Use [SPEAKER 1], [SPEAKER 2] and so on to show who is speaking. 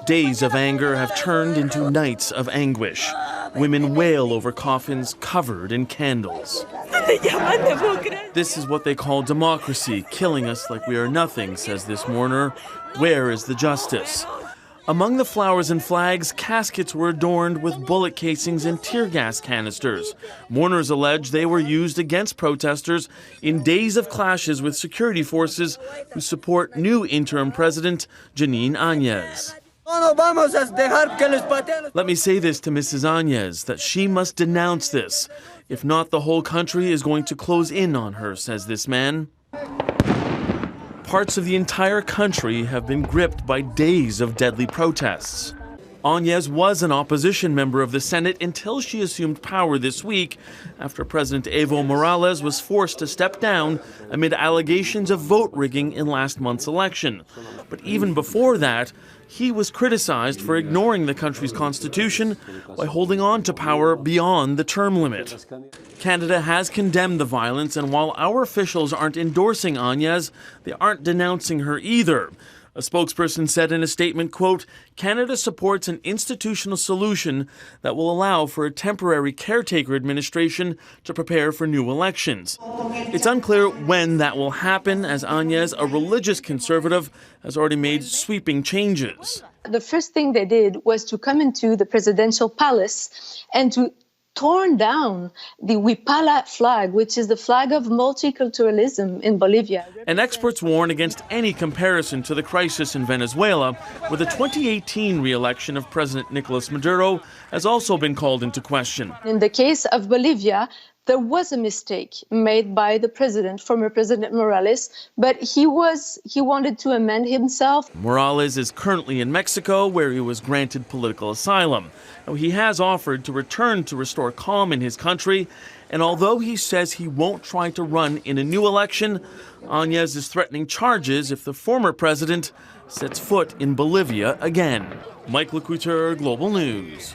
[SPEAKER 1] Days of anger have turned into nights of anguish. Women wail over coffins covered in candles. This is what they call democracy, killing us like we are nothing, says this mourner. Where is the justice? Among the flowers and flags, caskets were adorned with bullet casings and tear gas canisters. Mourners allege they were used against protesters in days of clashes with security forces who support new interim president Janine Áñez. Let me say this to Mrs. Áñez, that she must denounce this. If not, the whole country is going to close in on her, says this man. Parts of the entire country have been gripped by days of deadly protests. Áñez was an opposition member of the Senate until she assumed power this week after President Evo Morales was forced to step down amid allegations of vote rigging in last month's election. But even before that, he was criticized for ignoring the country's constitution by holding on to power beyond the term limit. Canada has condemned the violence, and while our officials aren't endorsing Áñez, they aren't denouncing her either. A spokesperson said in a statement, quote, "Canada supports an institutional solution that will allow for a temporary caretaker administration to prepare for new elections." It's unclear when that will happen, as Áñez, a religious conservative, has already made sweeping changes.
[SPEAKER 2] The first thing they did was to come into the presidential palace and to torn down the Huipala flag, which is the flag of multiculturalism in Bolivia.
[SPEAKER 1] And experts warn against any comparison to the crisis in Venezuela, where the 2018 re-election of President Nicolas Maduro has also been called into question.
[SPEAKER 2] In the case of Bolivia, there was a mistake made by the president, former President Morales, but he wanted to amend himself.
[SPEAKER 1] Morales is currently in Mexico, where he was granted political asylum. Now, he has offered to return to restore calm in his country, and although he says he won't try to run in a new election, Áñez is threatening charges if the former president sets foot in Bolivia again. Mike LeCouture, Global News.